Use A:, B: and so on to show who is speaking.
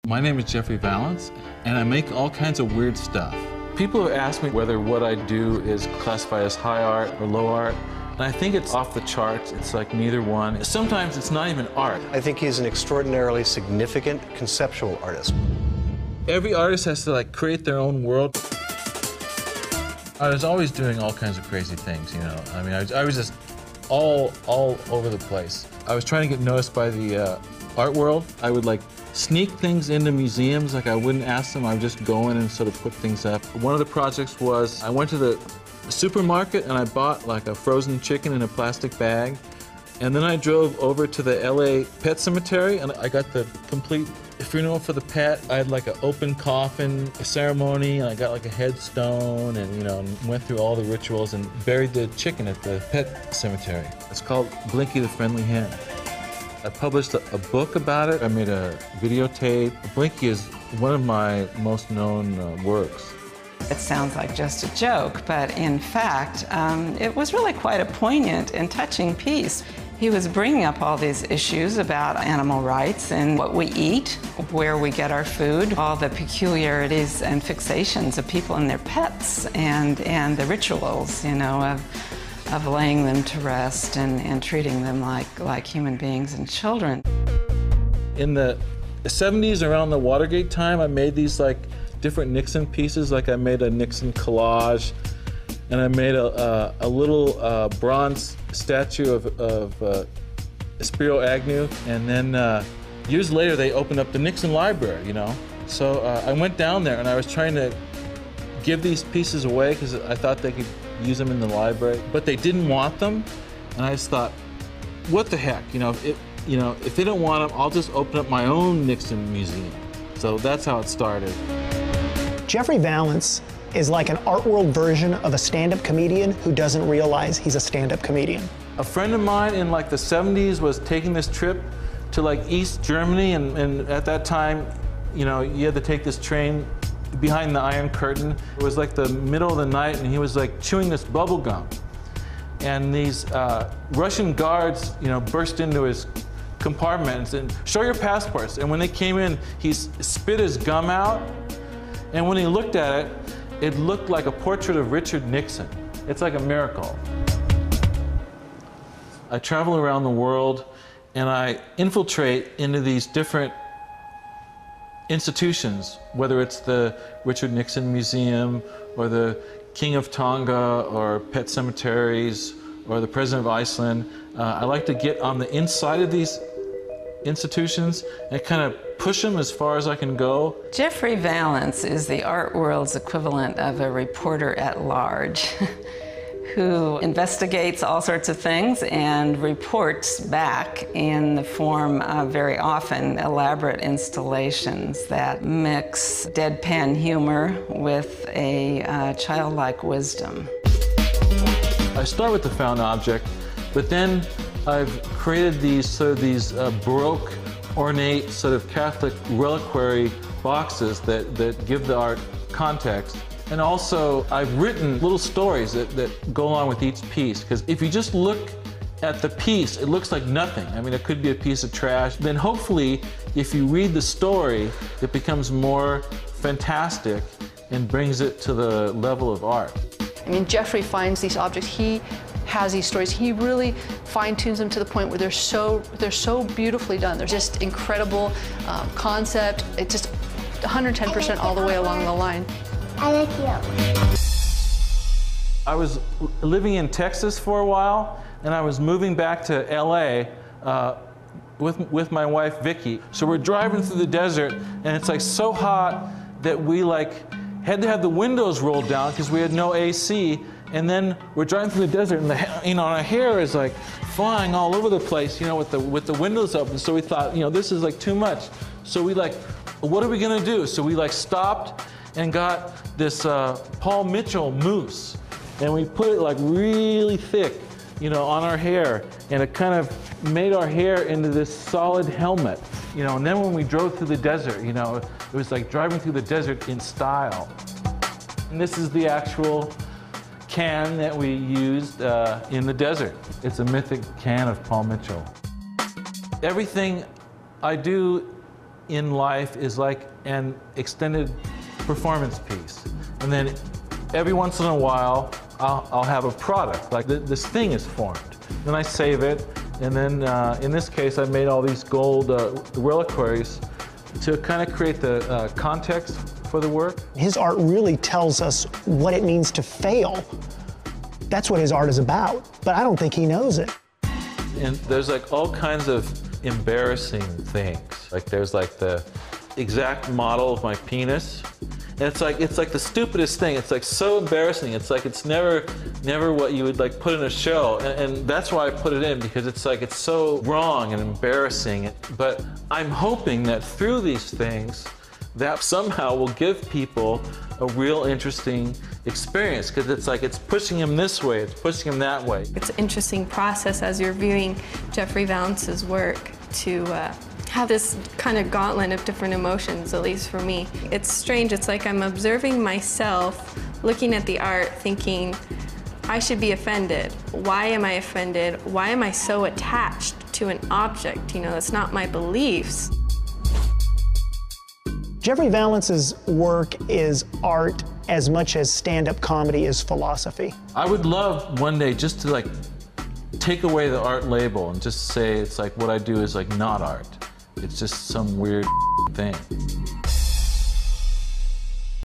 A: My name is Jeffrey Vallance, and I make all kinds of weird stuff. People have asked me whether what I do is classified as high art or low art, and I think it's off the charts. It's like neither one. Sometimes it's not even art.
B: I think he's an extraordinarily significant conceptual artist.
A: Every artist has to create their own world. I was always doing all kinds of crazy things, you know. I mean, I was just all over the place. I was trying to get noticed by the art world. I would sneak things into museums. I wouldn't ask them. I would just go in and sort of put things up. One of the projects was I went to the supermarket and I bought a frozen chicken in a plastic bag. And then I drove over to the LA pet cemetery and I got the complete funeral for the pet. I had an open coffin, a ceremony, and I got a headstone and, you know, and went through all the rituals and buried the chicken at the pet cemetery. It's called Blinky the Friendly Hen. I published a book about it. I made a videotape. Blinky is one of my most known works.
C: It sounds like just a joke, but in fact, it was really quite a poignant and touching piece. He was bringing up all these issues about animal rights and what we eat, where we get our food, all the peculiarities and fixations of people and their pets, and the rituals, you know, of laying them to rest and treating them like human beings and children.
A: In the 70s, around the Watergate time, I made these different Nixon pieces. I made a Nixon collage, and I made a little bronze statue of Spiro Agnew. And then years later, they opened up the Nixon Library, you know. So I went down there and I was trying to give these pieces away because I thought they could use them in the library, but they didn't want them. And I just thought, what the heck, you know, if they don't want them, I'll just open up my own Nixon museum. So that's how it started.
D: Jeffrey Vallance is like an art world version of a stand-up comedian who doesn't realize he's a stand-up comedian.
A: A friend of mine in the 70s was taking this trip to East Germany, and at that time, you know, you had to take this train behind the Iron Curtain. It was the middle of the night, and he was chewing this bubble gum. And these Russian guards, you know, burst into his compartment and said, "Show your passports." And when they came in, he spit his gum out. And when he looked at it, it looked like a portrait of Richard Nixon. It's like a miracle. I travel around the world and I infiltrate into these different institutions, whether it's the Richard Nixon Museum or the King of Tonga or pet cemeteries or the President of Iceland. I like to get on the inside of these institutions and kind of push them as far as I can go.
C: Jeffrey Vallance is the art world's equivalent of a reporter at large who investigates all sorts of things and reports back in the form of very often elaborate installations that mix deadpan humor with a childlike wisdom.
A: I start with the found object, but then I've created these Baroque, ornate Catholic reliquary boxes that give the art context. And also, I've written little stories that go along with each piece, because if you just look at the piece, it looks like nothing. I mean, it could be a piece of trash. Then hopefully, if you read the story, it becomes more fantastic and brings it to the level of art.
E: I mean, Jeffrey finds these objects. He has these stories. He really fine-tunes them to the point where they're so beautifully done. They're just incredible concept. It's just 110% all the way along the line.
F: I like you.
A: I was living in Texas for a while, and I was moving back to LA with my wife, Vicky. So we're driving through the desert, and it's so hot that we had to have the windows rolled down because we had no AC. And then we're driving through the desert, and our hair is flying all over the place, you know, with the windows open. So we thought, you know, this is too much. So we what are we gonna do? So we stopped and got this Paul Mitchell mousse, and we put it really thick, you know, on our hair, and it kind of made our hair into this solid helmet, you know. And then when we drove through the desert, you know, it was like driving through the desert in style. And this is the actual can that we used in the desert. It's a mythic can of Paul Mitchell. Everything I do in life is like an extended performance piece. And then every once in a while, I'll have a product, like this thing is formed. Then I save it, and then in this case, I made all these gold reliquaries to kind of create the context for the work.
D: His art really tells us what it means to fail. That's what his art is about, but I don't think he knows it.
A: And there's like all kinds of embarrassing things. Like there's like the exact model of my penis. And it's like the stupidest thing. It's like so embarrassing. It's like it's never what you would like put in a show. And that's why I put it in, because it's like it's so wrong and embarrassing. But I'm hoping that through these things, that somehow will give people a real interesting experience, because it's like it's pushing him this way, it's pushing him that way.
G: It's an interesting process as you're viewing Jeffrey Valance's work to have this kind of gauntlet of different emotions, at least for me. It's strange, it's like I'm observing myself, looking at the art, thinking, I should be offended. Why am I offended? Why am I so attached to an object? You know, that's not my beliefs.
D: Jeffrey Valance's work is art as much as stand-up comedy is philosophy.
A: I would love one day just to like take away the art label and just say it's like what I do is like not art. It's just some weird thing.